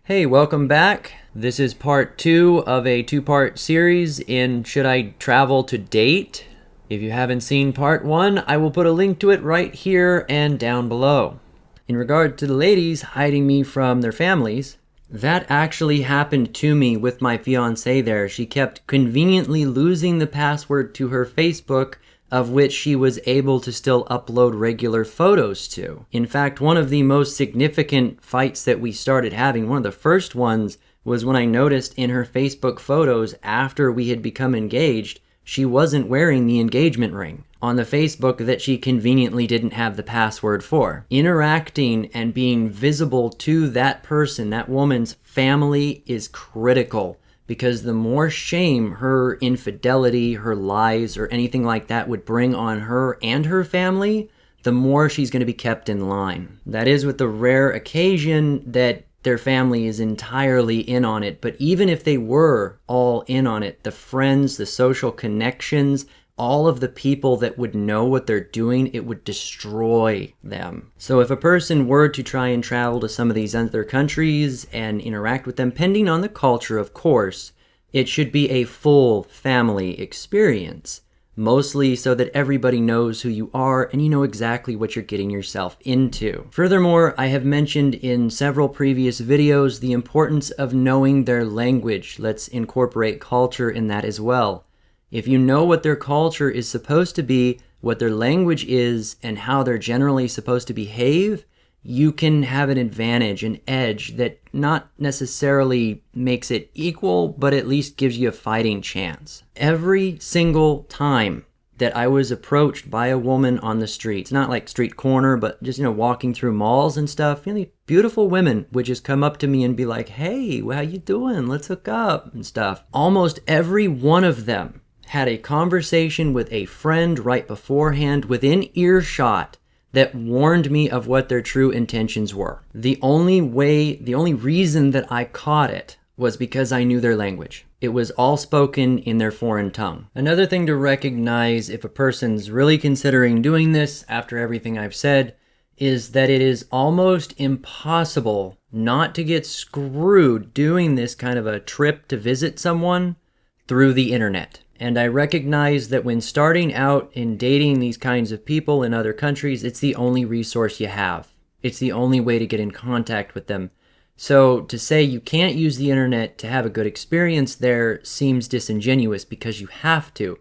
Hey, welcome back. This is part 2 of a 2-part series in Should I Travel to Date? If you haven't seen part 1, I will put a link to it right here and down below. In regard to the ladies hiding me from their families, that actually happened to me with my fiancée there. She kept conveniently losing the password to her Facebook, of which she was able to still upload regular photos to. In fact, one of the most significant fights that we started having, one of the first ones, was when I noticed in her Facebook photos after we had become engaged, she wasn't wearing the engagement ring on the Facebook that she conveniently didn't have the password for. Interacting and being visible to that person, that woman's family, is critical. Because the more shame her infidelity, her lies, or anything like that would bring on her and her family, the more she's going to be kept in line. That is with the rare occasion that their family is entirely in on it. But even if they were all in on it, the friends, the social connections, all of the people that would know what they're doing, it would destroy them. So if a person were to try and travel to some of these other countries and interact with them, depending on the culture, of course, it should be a full family experience. Mostly so that everybody knows who you are and you know exactly what you're getting yourself into. Furthermore, I have mentioned in several previous videos the importance of knowing their language. Let's incorporate culture in that as well. If you know what their culture is supposed to be, what their language is, and how they're generally supposed to behave, you can have an advantage, an edge that not necessarily makes it equal, but at least gives you a fighting chance. Every single time that I was approached by a woman on the streets, not like street corner, but just, walking through malls and stuff, beautiful women would just come up to me and be like, "Hey, how you doing? Let's hook up," and stuff. Almost every one of them had a conversation with a friend right beforehand within earshot that warned me of what their true intentions were. The only reason that I caught it was because I knew their language. It was all spoken in their foreign tongue. Another thing to recognize if a person's really considering doing this after everything I've said is that it is almost impossible not to get screwed doing this kind of a trip to visit someone through the internet. And I recognize that when starting out in dating these kinds of people in other countries, it's the only resource you have. It's the only way to get in contact with them. So to say you can't use the internet to have a good experience there seems disingenuous because you have to.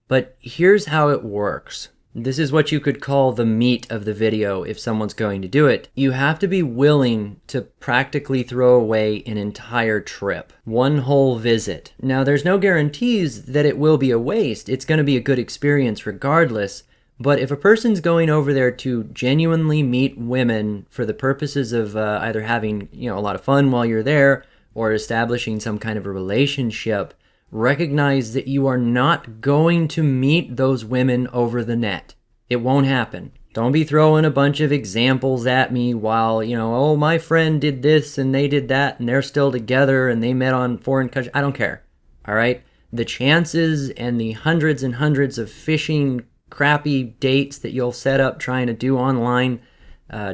But here's how it works. This is what you could call the meat of the video if someone's going to do it. You have to be willing to practically throw away an entire trip, one whole visit. Now, there's no guarantees that it will be a waste. It's going to be a good experience regardless. But if a person's going over there to genuinely meet women for the purposes of either having a lot of fun while you're there or establishing some kind of a relationship, recognize that you are not going to meet those women over the net. It won't happen. Don't be throwing a bunch of examples at me while, oh, my friend did this and they did that and they're still together and they met on foreign countries. I don't care. All right? The chances and the hundreds and hundreds of phishing, crappy dates that you'll set up trying to do online,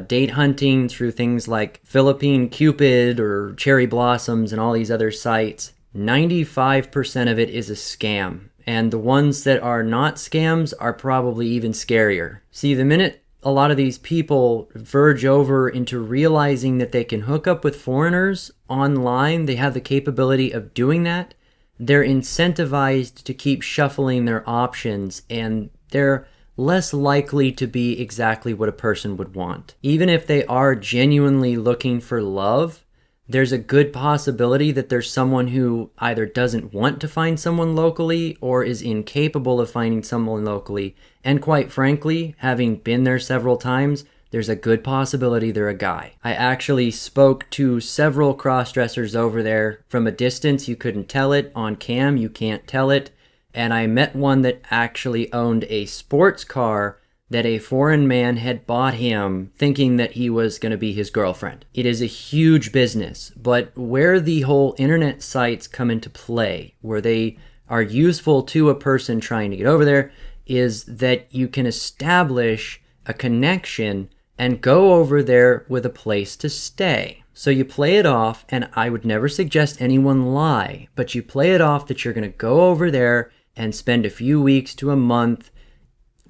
date hunting through things like Philippine Cupid or Cherry Blossoms and all these other sites, 95% of it is a scam. And the ones that are not scams are probably even scarier. See, the minute a lot of these people verge over into realizing that they can hook up with foreigners online, they have the capability of doing that, they're incentivized to keep shuffling their options, and they're less likely to be exactly what a person would want. Even if they are genuinely looking for love, there's a good possibility that there's someone who either doesn't want to find someone locally or is incapable of finding someone locally. And quite frankly, having been there several times, there's a good possibility they're a guy. I actually spoke to several cross-dressers over there. From a distance, you couldn't tell it. On cam, you can't tell it. And I met one that actually owned a sports car that a foreign man had bought him thinking that he was going to be his girlfriend. It is a huge business, but where the whole internet sites come into play, where they are useful to a person trying to get over there, is that you can establish a connection and go over there with a place to stay. So you play it off, and I would never suggest anyone lie, but you play it off that you're going to go over there and spend a few weeks to a month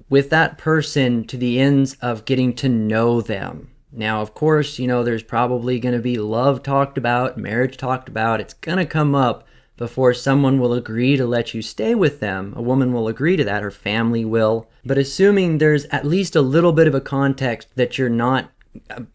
with that person to the ends of getting to know them. Now, of course, there's probably going to be love talked about, marriage talked about. It's going to come up before someone will agree to let you stay with them. A woman will agree to that, her family will. But assuming there's at least a little bit of a context that you're not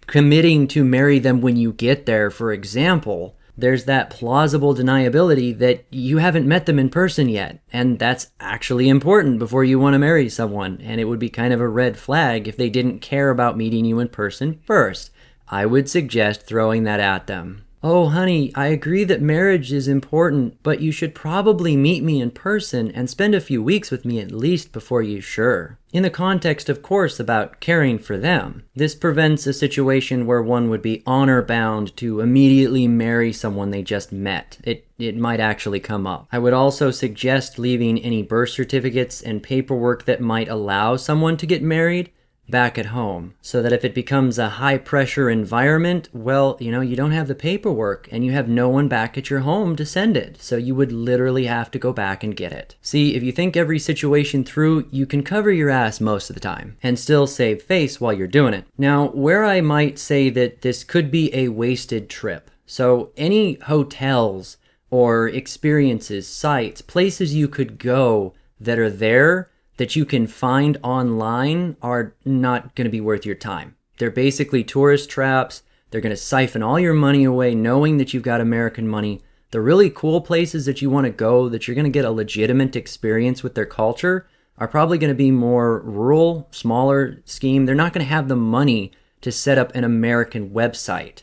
committing to marry them when you get there, for example, there's that plausible deniability that you haven't met them in person yet. And that's actually important before you want to marry someone. And it would be kind of a red flag if they didn't care about meeting you in person first. I would suggest throwing that at them. Oh, honey, I agree that marriage is important, but you should probably meet me in person and spend a few weeks with me at least before you sure. In the context, of course, about caring for them. This prevents a situation where one would be honor-bound to immediately marry someone they just met. It might actually come up. I would also suggest leaving any birth certificates and paperwork that might allow someone to get married back at home, so that if it becomes a high-pressure environment, well, you don't have the paperwork and you have no one back at your home to send it, so you would literally have to go back and get it. See, if you think every situation through, you can cover your ass most of the time and still save face while you're doing it. Now, where I might say that this could be a wasted trip, so any hotels or experiences, sites, places you could go that are there that you can find online are not going to be worth your time. They're basically tourist traps. They're going to siphon all your money away knowing that you've got American money. The really cool places that you want to go, that you're going to get a legitimate experience with their culture, are probably going to be more rural, smaller scheme. They're not going to have the money to set up an American website.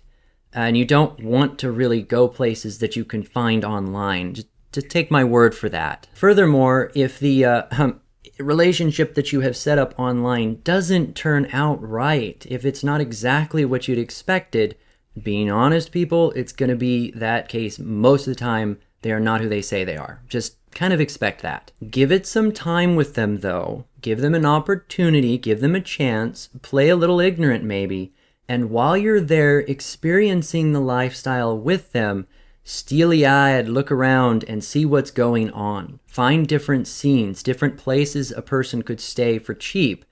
And you don't want to really go places that you can find online. Just take my word for that. Furthermore, if the relationship that you have set up online doesn't turn out right, if it's not exactly what you'd expected, being honest, people, it's going to be that case most of the time. They are not who they say they are. Just kind of expect that. Give it some time with them, though. Give them an opportunity, give them a chance, play a little ignorant maybe, and while you're there experiencing the lifestyle with them, steely-eyed, look around and see what's going on. Find different scenes, different places a person could stay for cheap.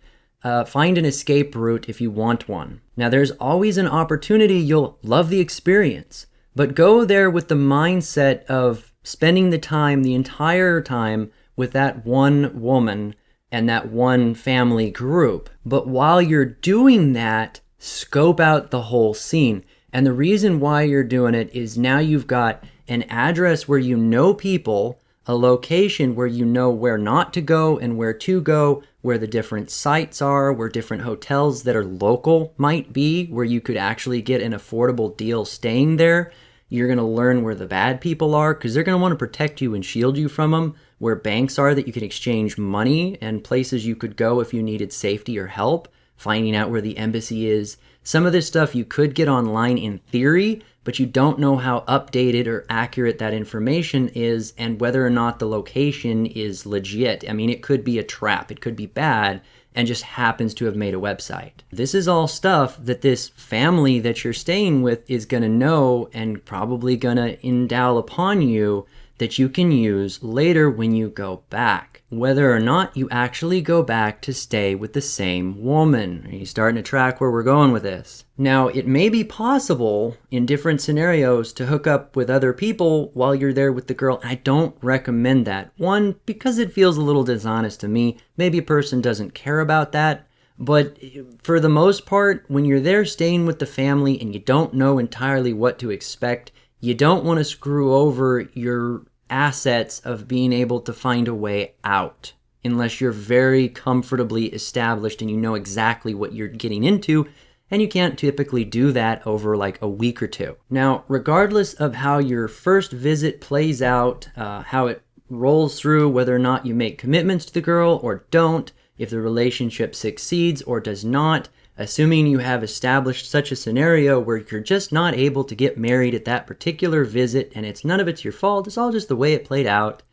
Find an escape route if you want one. Now, there's always an opportunity you'll love the experience, but go there with the mindset of spending the entire time with that one woman and that one family group. But while you're doing that, scope out the whole scene. And the reason why you're doing it is now you've got an address where you know people, a location where you know where not to go and where to go, where the different sites are, where different hotels that are local might be, where you could actually get an affordable deal staying there. You're going to learn where the bad people are because they're going to want to protect you and shield you from them, where banks are that you can exchange money, and places you could go if you needed safety or help, finding out where the embassy is. Some of this stuff you could get online in theory, but you don't know how updated or accurate that information is and whether or not the location is legit. I mean, it could be a trap, it could be bad, and just happens to have made a website. This is all stuff that this family that you're staying with is going to know and probably going to endow upon you that you can use later when you go back. Whether or not you actually go back to stay with the same woman. Are you starting to track where we're going with this? Now, it may be possible in different scenarios to hook up with other people while you're there with the girl. I don't recommend that. One, because it feels a little dishonest to me. Maybe a person doesn't care about that. But for the most part, when you're there staying with the family and you don't know entirely what to expect, you don't want to screw over your assets of being able to find a way out unless you're very comfortably established and you know exactly what you're getting into, and you can't typically do that over like a week or two. Now, regardless of how your first visit plays out, how it rolls through, whether or not you make commitments to the girl or don't, if the relationship succeeds or does not, assuming you have established such a scenario where you're just not able to get married at that particular visit and none of it's your fault, it's all just the way it played out,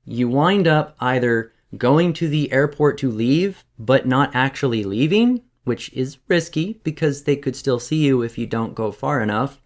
you wind up either going to the airport to leave but not actually leaving, which is risky because they could still see you if you don't go far enough,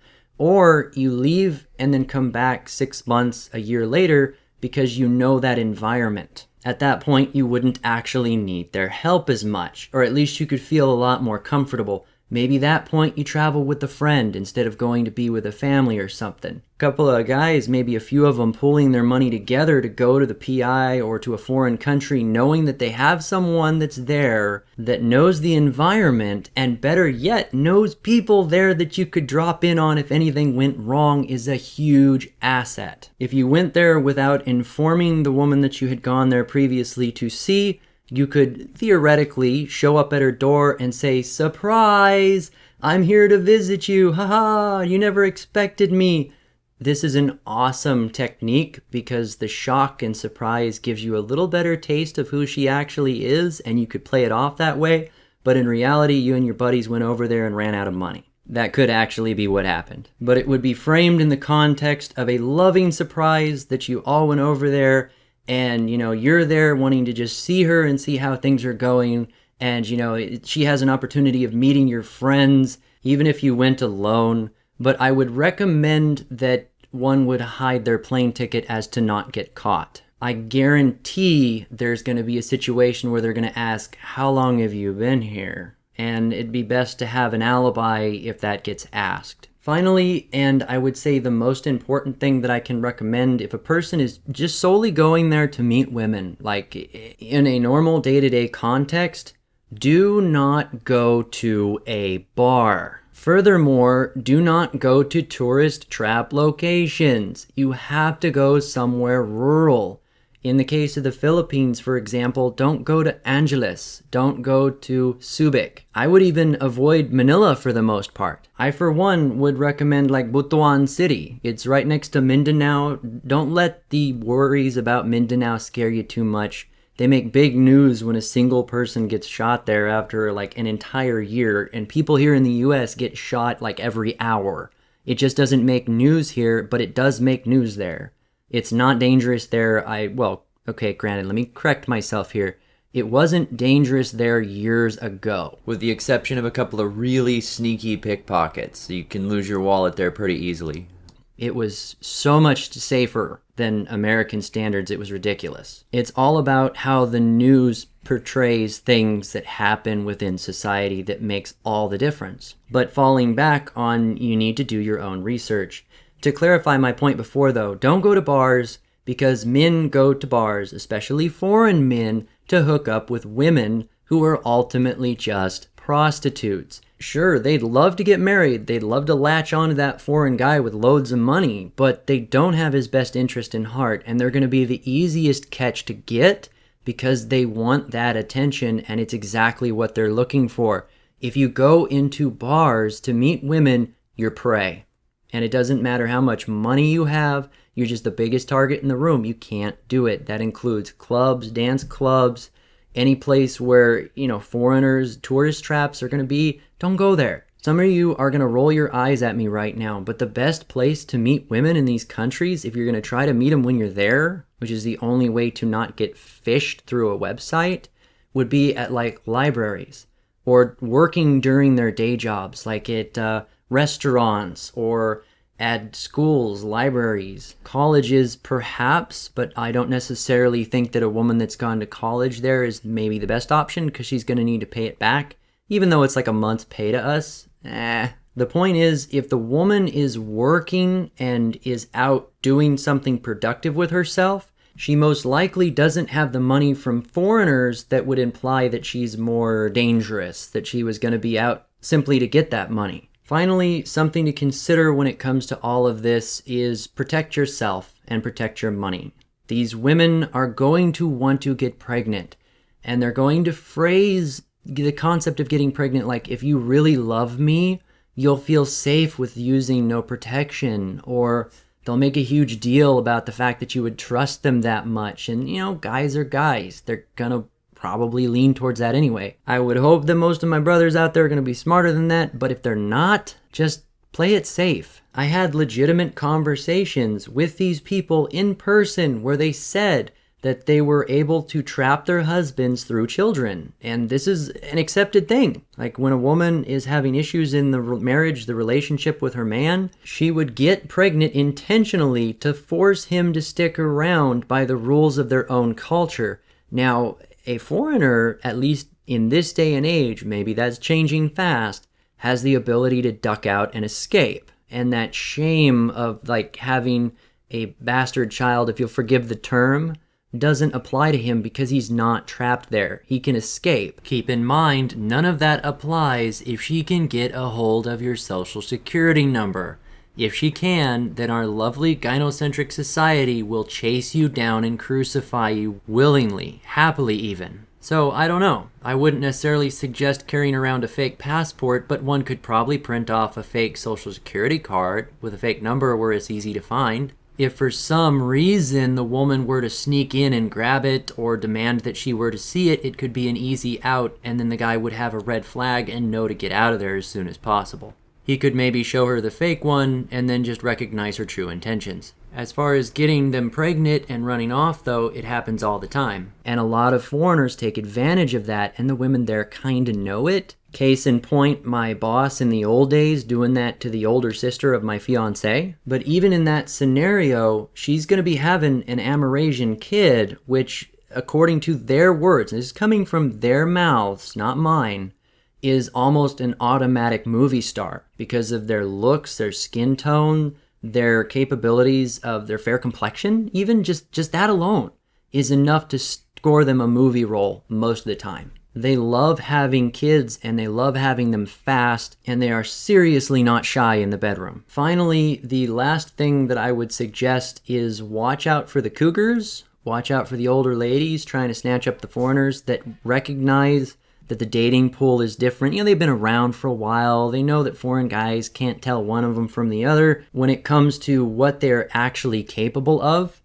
Or you leave and then come back 6 months, a year later, because you know that environment. At that point, you wouldn't actually need their help as much, or at least you could feel a lot more comfortable. Maybe that point you travel with a friend instead of going to be with a family or something. A couple of guys, maybe a few of them pooling their money together to go to the PI or to a foreign country knowing that they have someone that's there that knows the environment and better yet knows people there that you could drop in on if anything went wrong is a huge asset. If you went there without informing the woman that you had gone there previously to see, you could theoretically show up at her door and say, "Surprise! I'm here to visit you. Haha, you never expected me." This is an awesome technique because the shock and surprise gives you a little better taste of who she actually is, and you could play it off that way. But in reality, you and your buddies went over there and ran out of money. That could actually be what happened. But it would be framed in the context of a loving surprise that you all went over there and, you're there wanting to just see her and see how things are going. And, she has an opportunity of meeting your friends, even if you went alone. But I would recommend that one would hide their plane ticket as to not get caught. I guarantee there's going to be a situation where they're going to ask, "How long have you been here?" And it'd be best to have an alibi if that gets asked. Finally, and I would say the most important thing that I can recommend if a person is just solely going there to meet women, like in a normal day-to-day context, do not go to a bar. Furthermore, do not go to tourist trap locations. You have to go somewhere rural. In the case of the Philippines, for example, don't go to Angeles. Don't go to Subic. I would even avoid Manila for the most part. I, for one, would recommend like Butuan City. It's right next to Mindanao. Don't let the worries about Mindanao scare you too much. They make big news when a single person gets shot there after like an entire year, and people here in the US get shot like every hour. It just doesn't make news here, but it does make news there. It's not dangerous there. Granted, let me correct myself here. It wasn't dangerous there years ago. With the exception of a couple of really sneaky pickpockets. You can lose your wallet there pretty easily. It was so much safer than American standards, it was ridiculous. It's all about how the news portrays things that happen within society that makes all the difference. But falling back on, you need to do your own research. To clarify my point before though, don't go to bars because men go to bars, especially foreign men, to hook up with women who are ultimately just prostitutes. Sure, they'd love to get married, they'd love to latch onto that foreign guy with loads of money, but they don't have his best interest in heart, and they're going to be the easiest catch to get because they want that attention, and it's exactly what they're looking for. If you go into bars to meet women, you're prey. And it doesn't matter how much money you have, you're just the biggest target in the room. You can't do it. That includes clubs, dance clubs, any place where, foreigners, tourist traps are going to be. Don't go there. Some of you are going to roll your eyes at me right now, but the best place to meet women in these countries, if you're going to try to meet them when you're there, which is the only way to not get fished through a website, would be at like libraries or working during their day jobs, like at restaurants or at schools, libraries, colleges perhaps, but I don't necessarily think that a woman that's gone to college there is maybe the best option because she's going to need to pay it back, even though it's like a month's pay to us. The point is, if the woman is working and is out doing something productive with herself, she most likely doesn't have the money from foreigners that would imply that she's more dangerous, that she was going to be out simply to get that money. Finally, something to consider when it comes to all of this is protect yourself and protect your money. These women are going to want to get pregnant, and they're going to phrase the concept of getting pregnant like, if you really love me, you'll feel safe with using no protection, or they'll make a huge deal about the fact that you would trust them that much. And, guys are guys. They're gonna probably lean towards that anyway. I would hope that most of my brothers out there are going to be smarter than that, but if they're not, just play it safe. I had legitimate conversations with these people in person where they said that they were able to trap their husbands through children. And this is an accepted thing. Like when a woman is having issues in the marriage, the relationship with her man, she would get pregnant intentionally to force him to stick around by the rules of their own culture. Now, a foreigner, at least in this day and age, maybe that's changing fast, has the ability to duck out and escape. And that shame of like having a bastard child, if you'll forgive the term, doesn't apply to him because he's not trapped there. He can escape. Keep in mind, none of that applies if she can get a hold of your social security number. If she can, then our lovely gynocentric society will chase you down and crucify you willingly, happily even. So, I don't know. I wouldn't necessarily suggest carrying around a fake passport, but one could probably print off a fake social security card with a fake number where it's easy to find. If for some reason the woman were to sneak in and grab it or demand that she were to see it, it could be an easy out, and then the guy would have a red flag and know to get out of there as soon as possible. He could maybe show her the fake one and then just recognize her true intentions. As far as getting them pregnant and running off, though, it happens all the time. And a lot of foreigners take advantage of that, and the women there kind of know it. Case in point, my boss in the old days doing that to the older sister of my fiancé. But even in that scenario, she's going to be having an Amerasian kid, which, according to their words, and this is coming from their mouths, not mine, is almost an automatic movie star because of their looks, their skin tone, their capabilities of their fair complexion. Even just that alone is enough to score them a movie role most of the time. They love having kids and they love having them fast, and they are seriously not shy in the bedroom. Finally, the last thing that I would suggest is watch out for the cougars. Watch out for the older ladies trying to snatch up the foreigners that recognize that the dating pool is different. You know, they've been around for a while. They know that foreign guys can't tell one of them from the other when it comes to what they're actually capable of.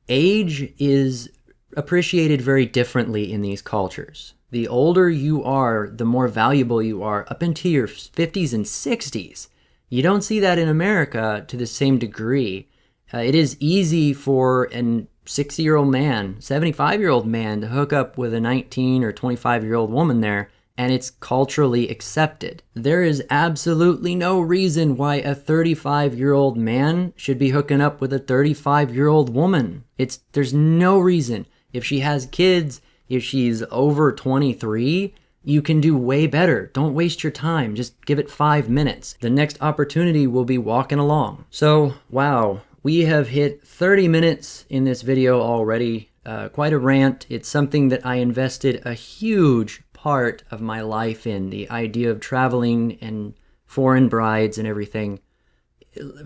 Age is appreciated very differently in these cultures. The older you are, the more valuable you are, up into your 50s and 60s. You don't see that in America to the same degree. It is easy for an 60-year-old man, 75-year-old man to hook up with a 19 or 25-year-old woman there, and it's culturally accepted. There is absolutely no reason why a 35-year-old man should be hooking up with a 35-year-old woman. There's no reason. If she has kids, if she's over 23, you can do way better. Don't waste your time. Just give it 5 minutes. The next opportunity will be walking along. So, wow. We have hit 30 minutes in this video already. Quite a rant. It's something that I invested a huge part of my life in, the idea of traveling and foreign brides and everything.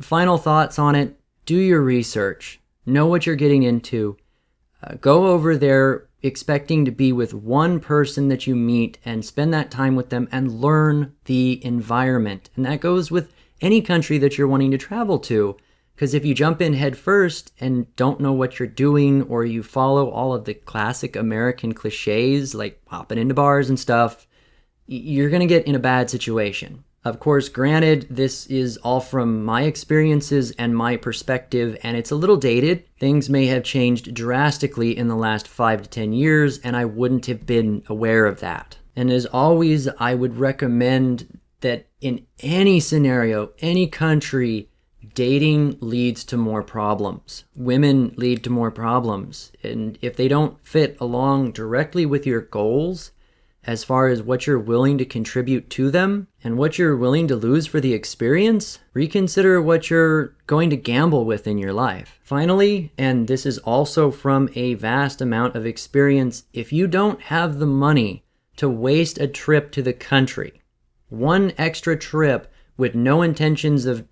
Final thoughts on it. Do your research. Know what you're getting into. Go over there expecting to be with one person that you meet and spend that time with them and learn the environment. And that goes with any country that you're wanting to travel to. Because if you jump in head first and don't know what you're doing, or you follow all of the classic American cliches like popping into bars and stuff, you're going to get in a bad situation. Of course, granted, this is all from my experiences and my perspective, and it's a little dated. Things may have changed drastically in the last 5 to 10 years, and I wouldn't have been aware of that. And as always, I would recommend that in any scenario, any country, dating leads to more problems. Women lead to more problems. And if they don't fit along directly with your goals, as far as what you're willing to contribute to them and what you're willing to lose for the experience, reconsider what you're going to gamble with in your life. Finally, and this is also from a vast amount of experience, if you don't have the money to waste a trip to the country, one extra trip with no intentions of,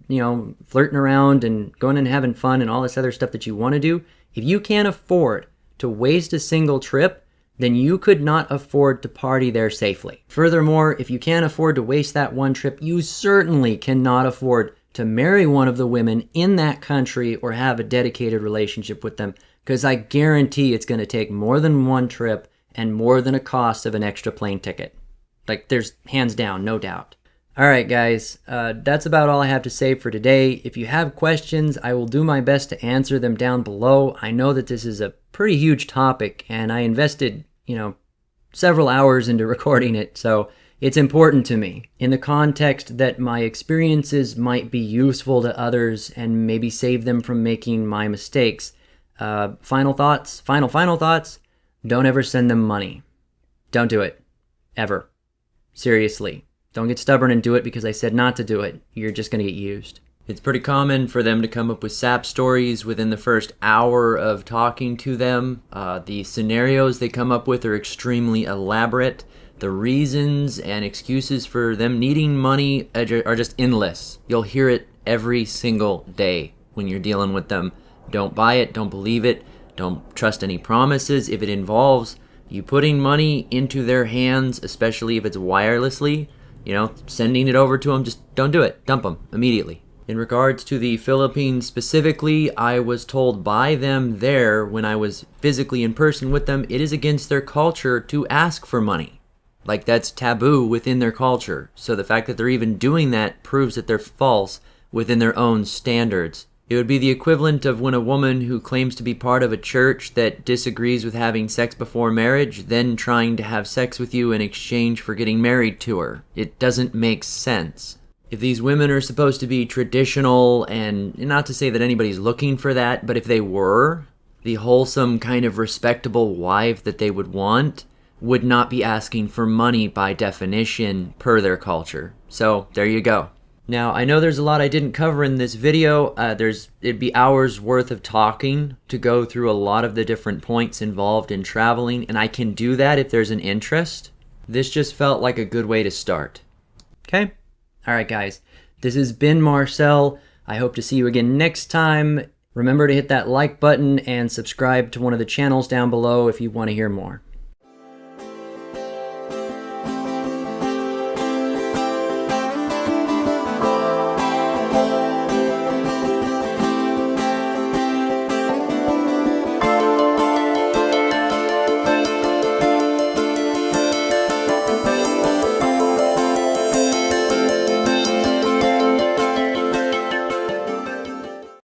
flirting around and going and having fun and all this other stuff that you want to do, if you can't afford to waste a single trip, then you could not afford to party there safely. Furthermore, if you can't afford to waste that one trip, you certainly cannot afford to marry one of the women in that country or have a dedicated relationship with them, because I guarantee it's going to take more than one trip and more than a cost of an extra plane ticket. Like, there's hands down, no doubt. All right, guys, that's about all I have to say for today. If you have questions, I will do my best to answer them down below. I know that this is a pretty huge topic, and I invested, several hours into recording it, so it's important to me in the context that my experiences might be useful to others and maybe save them from making my mistakes. Final thoughts. Don't ever send them money. Don't do it. Ever. Seriously. Don't get stubborn and do it because I said not to do it. You're just going to get used. It's pretty common for them to come up with sap stories within the first hour of talking to them. The scenarios they come up with are extremely elaborate. The reasons and excuses for them needing money are just endless. You'll hear it every single day when you're dealing with them. Don't buy it. Don't believe it. Don't trust any promises. If it involves you putting money into their hands, especially if it's wirelessly, sending it over to them, just don't do it. Dump them immediately. In regards to the Philippines specifically, I was told by them there when I was physically in person with them, it is against their culture to ask for money. Like, that's taboo within their culture. So the fact that they're even doing that proves that they're false within their own standards. It would be the equivalent of when a woman who claims to be part of a church that disagrees with having sex before marriage, then trying to have sex with you in exchange for getting married to her. It doesn't make sense. If these women are supposed to be traditional, and not to say that anybody's looking for that, but if they were, the wholesome kind of respectable wife that they would want would not be asking for money by definition per their culture. So there you go. Now, I know there's a lot I didn't cover in this video. It'd be hours worth of talking to go through a lot of the different points involved in traveling, and I can do that if there's an interest. This just felt like a good way to start. Okay? Alright guys, this has been Marcel. I hope to see you again next time. Remember to hit that like button and subscribe to one of the channels down below if you want to hear more.